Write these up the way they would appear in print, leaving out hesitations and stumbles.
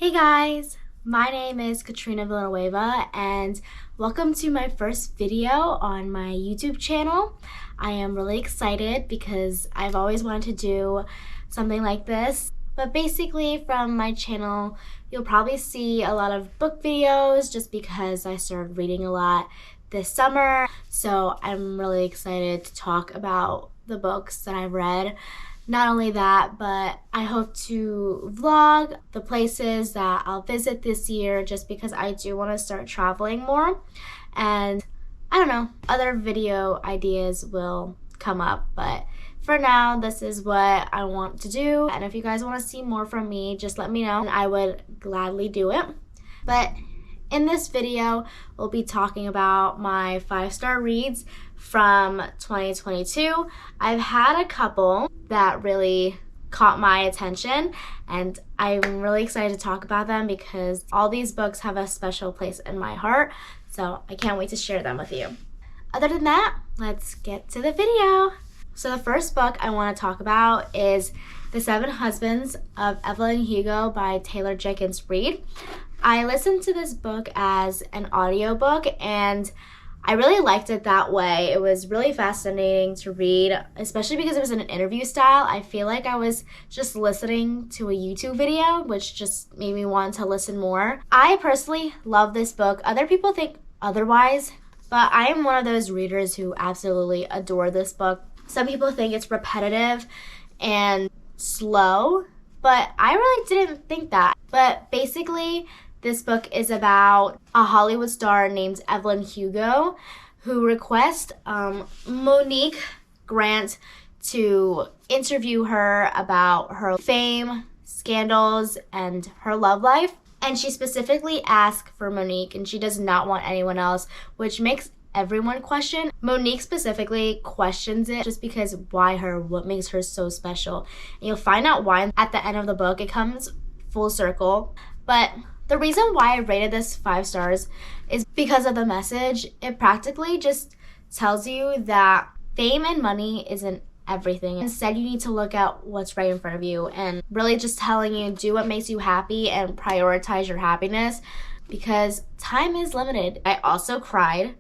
Hey guys, my name is Katrina Villanueva and welcome to my first video on my YouTube channel. I am really excited because I've always wanted to do something like this. But basically from my channel, you'll probably see a lot of book videos just because I started reading a lot this summer. So I'm really excited to talk about the books that I've read. Not only that, but I hope to vlog the places that I'll visit this year just because I do want to start traveling more. And I don't know, other video ideas will come up, but for now, this is what I want to do. And if you guys want to see more from me, just let me know and I would gladly do it. But in this video, we'll be talking about my 5-star reads from 2022. I've had a couple that really caught my attention and I'm really excited to talk about them because all these books have a special place in my heart. So I can't wait to share them with you. Other than that, let's get to the video. So the first book I want to talk about is The 7 Husbands of Evelyn Hugo by Taylor Jenkins Reid. I listened to this book as an audiobook and I really liked it that way. It was really fascinating to read, especially because it was in an interview style. I feel like I was just listening to a YouTube video, which just made me want to listen more. I personally love this book. Other people think otherwise, but I am one of those readers who absolutely adore this book. Some people think it's repetitive and slow, but I really didn't think that. But basically, this book is about a Hollywood star named Evelyn Hugo who requests Monique Grant to interview her about her fame, scandals, and her love life. And she specifically asks for Monique and she does not want anyone else, which makes everyone question. Monique specifically questions it just because why her? What makes her so special? And you'll find out why at the end of the book. It comes full circle. But the reason why I rated this 5 stars is because of the message. It practically just tells you that fame and money isn't everything. Instead, you need to look at what's right in front of you and really just telling you do what makes you happy and prioritize your happiness because time is limited. I also cried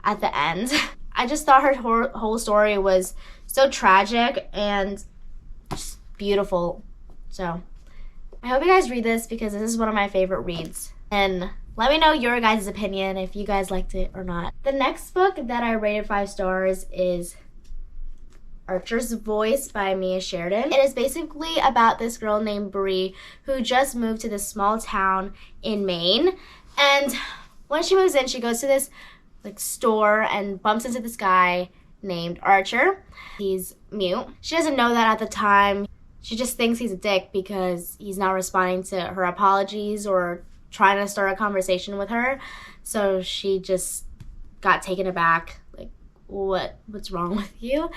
at the end. I just thought her whole story was so tragic and just beautiful. So I hope you guys read this because this is one of my favorite reads. And let me know your guys' opinion if you guys liked it or not. The next book that I rated 5 stars is Archer's Voice by Mia Sheridan. It is basically about this girl named Bree who just moved to this small town in Maine. And when she moves in, she goes to this store and bumps into this guy named Archer. He's mute. She doesn't know that at the time. She just thinks he's a dick because he's not responding to her apologies or trying to start a conversation with her. So she just got taken aback. Like, what's wrong with you?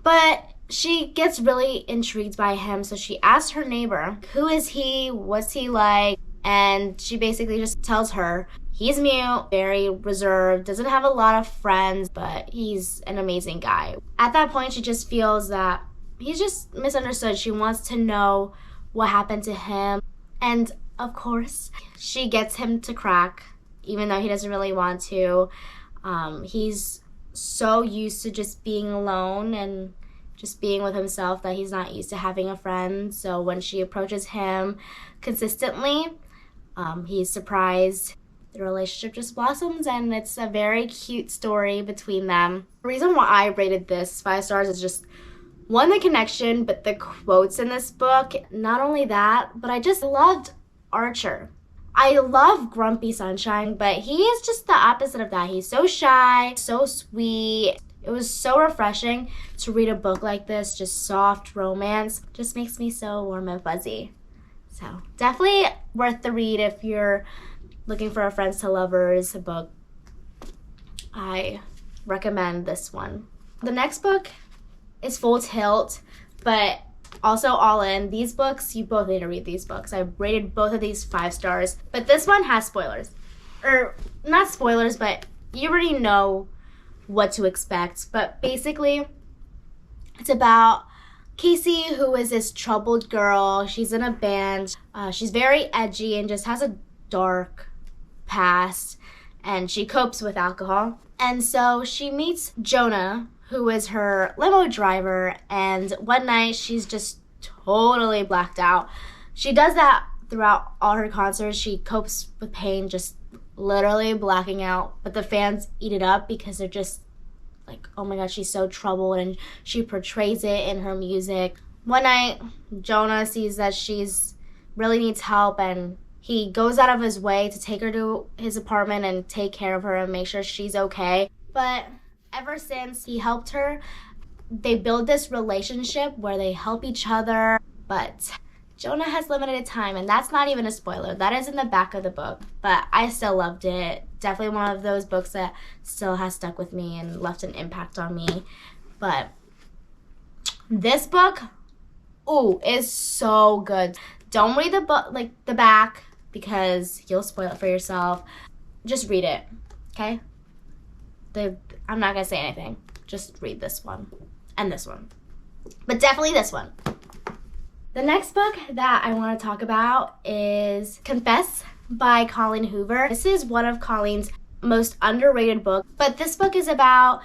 But she gets really intrigued by him. So she asks her neighbor, who is he? What's he like? And she basically just tells her he's mute, very reserved, doesn't have a lot of friends, but he's an amazing guy. At that point, she just feels that he's just misunderstood. She wants to know what happened to him. And of course, she gets him to crack, even though he doesn't really want to. He's so used to just being alone and just being with himself that he's not used to having a friend. So when she approaches him consistently, he's surprised. The relationship just blossoms and it's a very cute story between them. The reason why I rated this 5 stars is just one, the connection, but the quotes in this book. Not only that, but I just loved Archer. I love Grumpy Sunshine, but he is just the opposite of that. He's so shy, so sweet. It was so refreshing to read a book like this, just soft romance. Just makes me so warm and fuzzy. So definitely worth the read if you're looking for a friends to lovers book. I recommend this one. The next book is Full Tilt, but also All In. These books, you both need to read these books. I rated both of these 5 stars, but this one has spoilers. Or not spoilers, but you already know what to expect. But basically, it's about Casey, who is this troubled girl, she's in a band. She's very edgy and just has a dark past, and she copes with alcohol. And so she meets Jonah, who is her limo driver, and one night she's just totally blacked out. She does that throughout all her concerts. She copes with pain, just literally blacking out, but the fans eat it up because they're just like, oh my god, she's so troubled, and she portrays it in her music. One night, Jonah sees that she's really needs help, and he goes out of his way to take her to his apartment and take care of her and make sure she's okay. But ever since he helped her, they build this relationship where they help each other. But Jonah has limited time, and that's not even a spoiler. That is in the back of the book, but I still loved it. Definitely one of those books that still has stuck with me and left an impact on me. But this book, is so good. Don't read the book, like the back, because you'll spoil it for yourself. Just read it, okay? I'm not gonna say anything. Just read this one and this one, but definitely this one. The next book that I want to talk about is Confess by Colleen Hoover. This is one of Colleen's most underrated books, but this book is about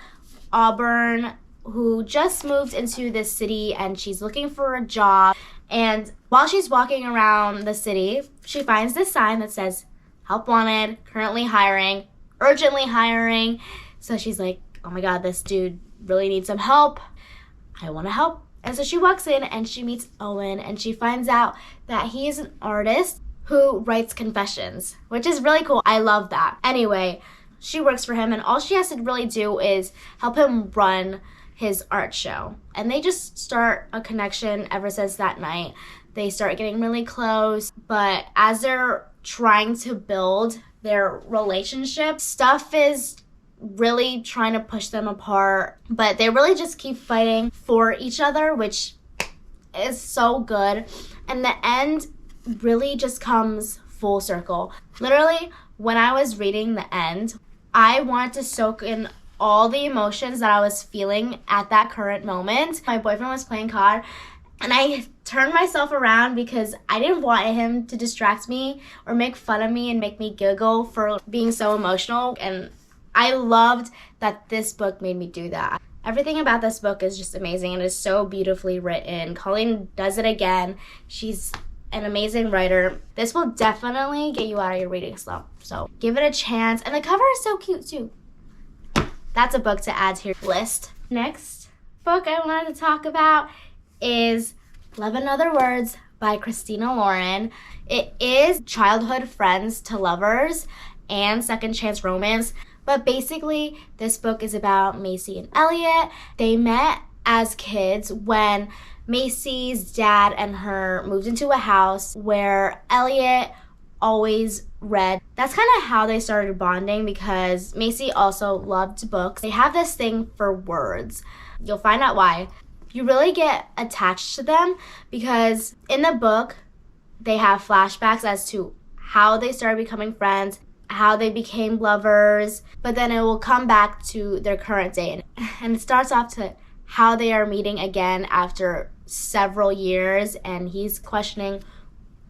Auburn, who just moved into this city and she's looking for a job. And while she's walking around the city, she finds this sign that says, "Help wanted, currently hiring, urgently hiring." So she's like, oh my god, this dude really needs some help. I want to help. And so she walks in and she meets Owen, and she finds out that he is an artist who writes confessions, which is really cool. I love that. Anyway, she works for him, and all she has to really do is help him run his art show. And they just start a connection ever since that night. They start getting really close, but as they're trying to build their relationship, stuff is really trying to push them apart, but they really just keep fighting for each other, which is so good. And the end really just comes full circle. Literally, when I was reading the end, I wanted to soak in all the emotions that I was feeling at that current moment. My boyfriend was playing COD, and I turned myself around because I didn't want him to distract me or make fun of me and make me giggle for being so emotional. And I loved that this book made me do that. Everything about this book is just amazing and is so beautifully written. Colleen does it again. She's an amazing writer. This will definitely get you out of your reading slump, so give it a chance. And the cover is so cute too. That's a book to add to your list. Next book I wanted to talk about is Love in Other Words by Christina Lauren. It is childhood friends to lovers and second chance romance. But basically, this book is about Macy and Elliot. They met as kids when Macy's dad and her moved into a house where Elliot always read. That's kind of how they started bonding, because Macy also loved books. They have this thing for words. You'll find out why. You really get attached to them because in the book, they have flashbacks as to how they started becoming friends, how they became lovers, but then it will come back to their current day. And it starts off to how they are meeting again after several years, and he's questioning,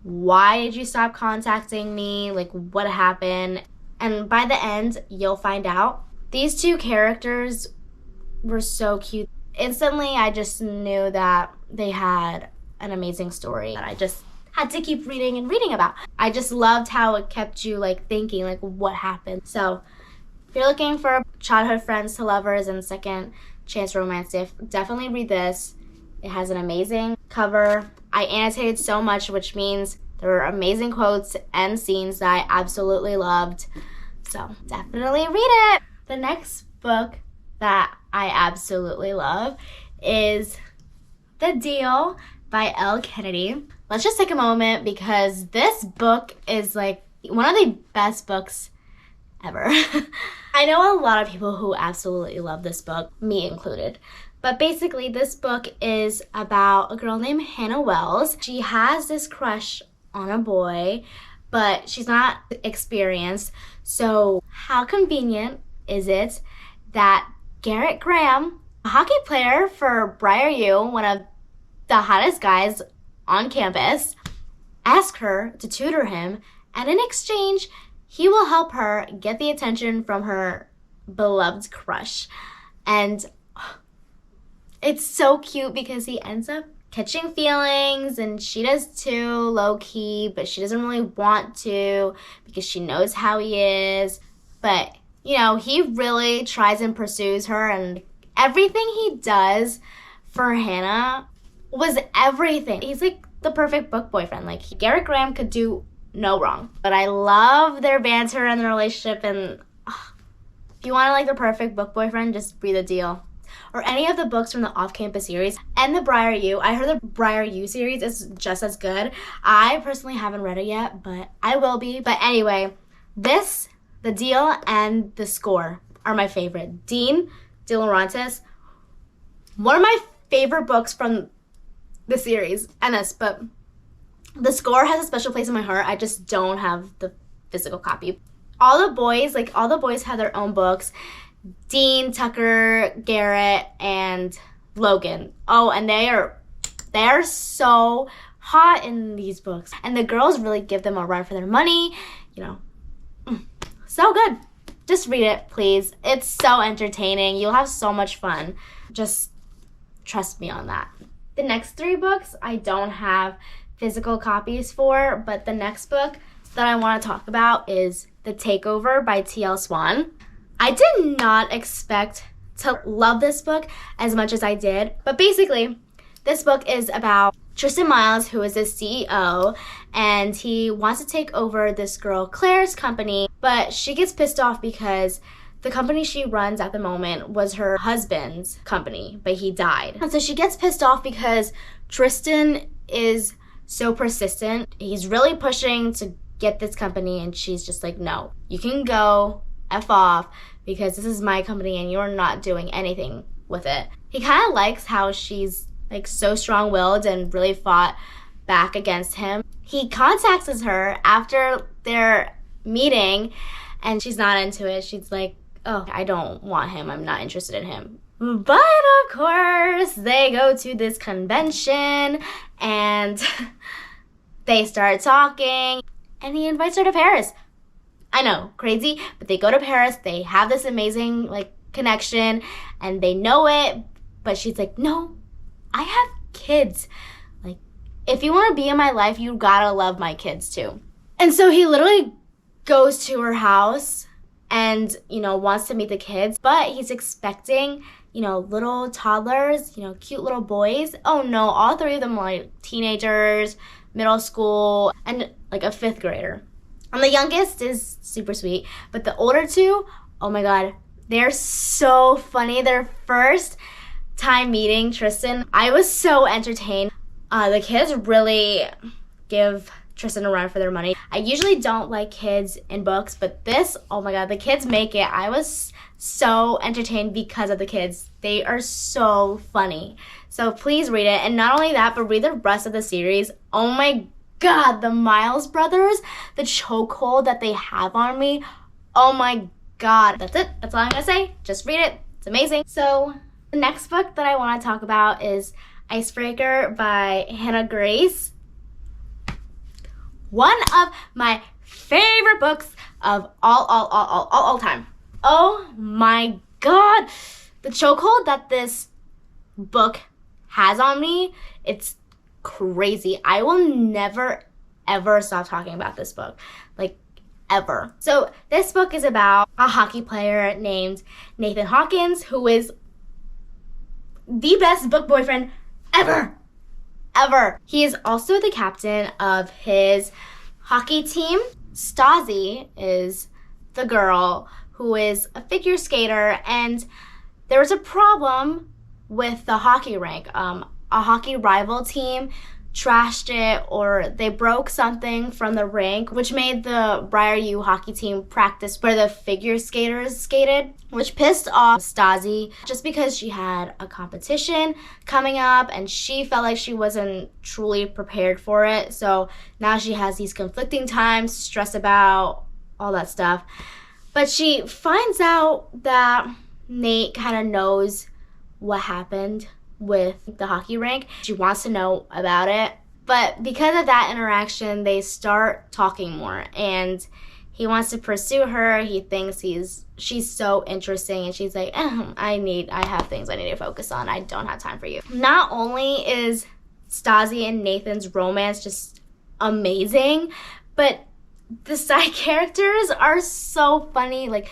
why did you stop contacting me? Like, what happened? And by the end, you'll find out. These two characters were so cute. Instantly, I just knew that they had an amazing story that I just had to keep reading and reading about. I just loved how it kept you thinking what happened. So if you're looking for childhood friends to lovers and second chance romance, definitely read this. It has an amazing cover. I annotated so much, which means there were amazing quotes and scenes that I absolutely loved. So definitely read it. The next book that I absolutely love is The Deal by Elle Kennedy. Let's just take a moment because this book is one of the best books ever. I know a lot of people who absolutely love this book, me included. But basically, this book is about a girl named Hannah Wells. She has this crush on a boy, but she's not experienced. So how convenient is it that Garrett Graham, a hockey player for Briar U, one of the hottest guys on campus ask her to tutor him, and in exchange, he will help her get the attention from her beloved crush. And it's so cute because he ends up catching feelings, and she does too, low-key, but she doesn't really want to because she knows how he is. But, you know, he really tries and pursues her, and everything he does for Hannah was everything. He's like the perfect book boyfriend. Like, Garrett Graham could do no wrong. But I love their banter and their relationship, and if you want like the perfect book boyfriend, just read The Deal. Or any of the books from the Off-Campus series. And the Briar U. I heard the Briar U series is just as good. I personally haven't read it yet, but I will be. But anyway, this, The Deal, and The Score are my favorite. Dean De Laurentiis, one of my favorite books from the series. But The Score has a special place in my heart. I just don't have the physical copy. All the boys have their own books. Dean, Tucker, Garrett, and Logan. Oh, and they are so hot in these books. And the girls really give them a run for their money. You know, so good. Just read it, please. It's so entertaining. You'll have so much fun. Just trust me on that. The next 3 books I don't have physical copies for, but the next book that I want to talk about is The Takeover by T.L. Swan. I did not expect to love this book as much as I did, but basically, this book is about Tristan Miles, who is the CEO, and he wants to take over this girl Claire's company, but she gets pissed off because the company she runs at the moment was her husband's company, but he died. And so she gets pissed off because Tristan is so persistent. He's really pushing to get this company, and she's just like, no, you can go F off because this is my company and you're not doing anything with it. He kind of likes how she's like so strong-willed and really fought back against him. He contacts her after their meeting and she's not into it. She's like, oh, I don't want him. I'm not interested in him. But of course, they go to this convention and they start talking and he invites her to Paris. I know, crazy, but they go to Paris. They have this amazing like connection and they know it, but she's like, no, I have kids. Like, if you want to be in my life, you gotta love my kids too. And so he literally goes to her house and, you know, wants to meet the kids, but he's expecting, you know, little toddlers, you know, cute little boys. Oh no, all 3 of them are like teenagers, middle school, and like a 5th grader. And the youngest is super sweet, but the older 2, oh my God, they're so funny. Their first time meeting Tristan, I was so entertained. The kids really give Tristan a run for their money. I usually don't like kids in books, but this, oh my God, the kids make it. I was so entertained because of the kids. They are so funny. So please read it. And not only that, but read the rest of the series. Oh my God, the Miles brothers, the chokehold that they have on me. Oh my God. That's it. That's all I'm gonna say. Just read it. It's amazing. So the next book that I want to talk about is Icebreaker by Hannah Grace. One of my favorite books of all time. Oh my God. The chokehold that this book has on me, it's crazy. I will never, ever stop talking about this book. Like, ever. So this book is about a hockey player named Nathan Hawkins, who is the best book boyfriend ever. He is also the captain of his hockey team. Stassi is the girl who is a figure skater, and there was a problem with the hockey rink. A hockey rival team trashed it, or they broke something from the rink, which made the Briar U hockey team practice where the figure skaters skated, which pissed off Stassi just because she had a competition coming up and she felt like she wasn't truly prepared for it. So now she has these conflicting times, stress about all that stuff. But she finds out that Nate kind of knows what happened with the hockey rink. She wants to know about it. But because of that interaction, they start talking more, and he wants to pursue her. He thinks she's so interesting, and she's like, I have things I need to focus on. I don't have time for you. Not only is Stassi and Nathan's romance just amazing, but the side characters are so funny. Like,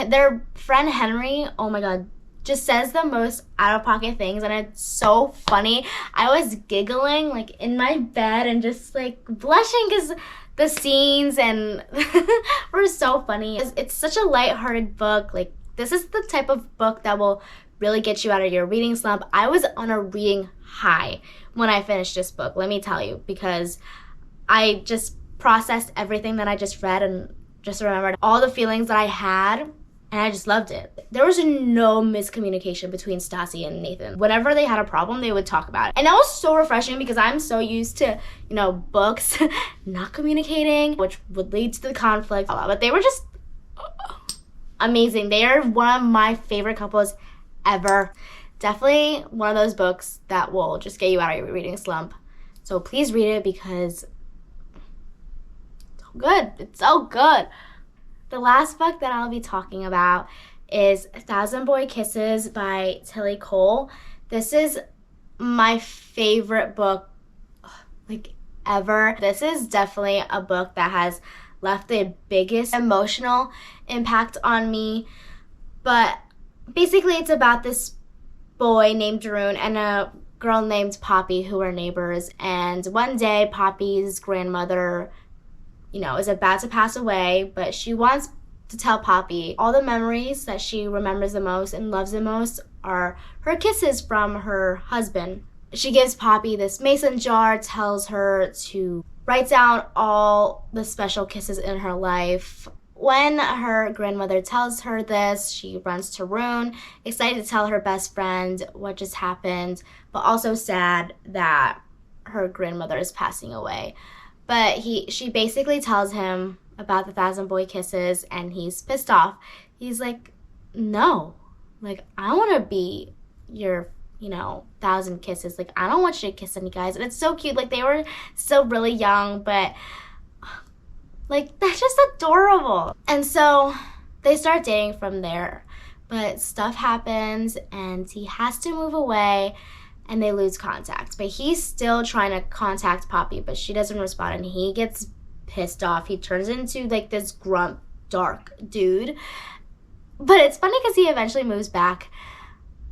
their friend Henry, oh my god, just says the most out-of-pocket things, and it's so funny. I was giggling, like, in my bed and just, like, blushing because the scenes and were so funny. It's such a lighthearted book. Like, this is the type of book that will really get you out of your reading slump. I was on a reading high when I finished this book, let me tell you, because I just processed everything that I just read and just remembered all the feelings that I had, and I just loved it. There was no miscommunication between Stassi and Nathan. Whenever they had a problem, they would talk about it. And that was so refreshing because I'm so used to, books not communicating, which would lead to the conflict. But they were just amazing. They are one of my favorite couples ever. Definitely one of those books that will just get you out of your reading slump. So please read it because it's so good. It's so good. The last book that I'll be talking about is Thousand Boy Kisses by Tillie Cole. This is my favorite book, like, ever. This is definitely a book that has left the biggest emotional impact on me. But basically it's about this boy named Darun and a girl named Poppy who are neighbors. And one day Poppy's grandmother is about to pass away, but she wants to tell Poppy all the memories that she remembers the most and loves the most are her kisses from her husband. She gives Poppy this mason jar, tells her to write down all the special kisses in her life. When her grandmother tells her this, she runs to Rune, excited to tell her best friend what just happened, but also sad that her grandmother is passing away. But she basically tells him about the Thousand Boy Kisses, and he's pissed off. He's like, no, like, I want to be your, 1,000 kisses. Like, I don't want you to kiss any guys. And it's so cute. Like, they were still really young, but, like, that's just adorable. And so they start dating from there. But stuff happens, and he has to move away, and they lose contact. But he's still trying to contact Poppy, but she doesn't respond, and he gets pissed off. He turns into, like, this grump, dark dude. But it's funny because he eventually moves back,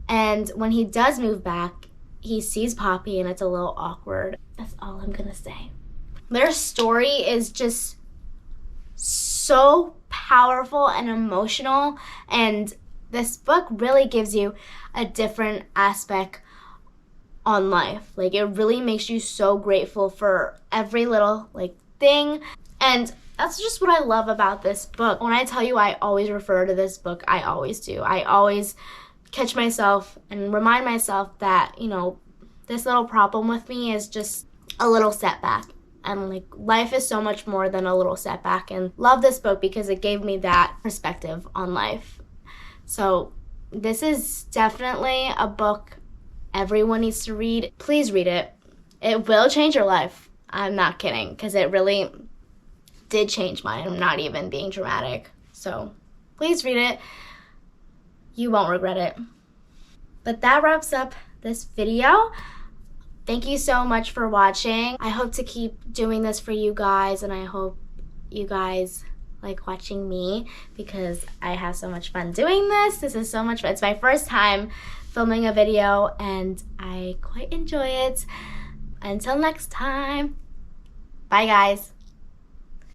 and when he does move back, he sees Poppy, and it's a little awkward. That's all I'm gonna say. Their story is just so powerful and emotional, and this book really gives you a different aspect on life. Like, it really makes you so grateful for every little, like, thing. And that's just what I love about this book. When I tell you I always refer to this book, I always do. I always catch myself and remind myself that, this little problem with me is just a little setback. And, like, life is so much more than a little setback. And love this book because it gave me that perspective on life. So this is definitely a book everyone needs to read. Please read it. It will change your life. I'm not kidding, because it really did change mine. I'm not even being dramatic. So please read it. You won't regret it. But that wraps up this video. Thank you so much for watching. I hope to keep doing this for you guys, and I hope you guys like watching me because I have so much fun doing this. This is so much fun. It's my first time filming a video, and I quite enjoy it. Until next time, bye guys.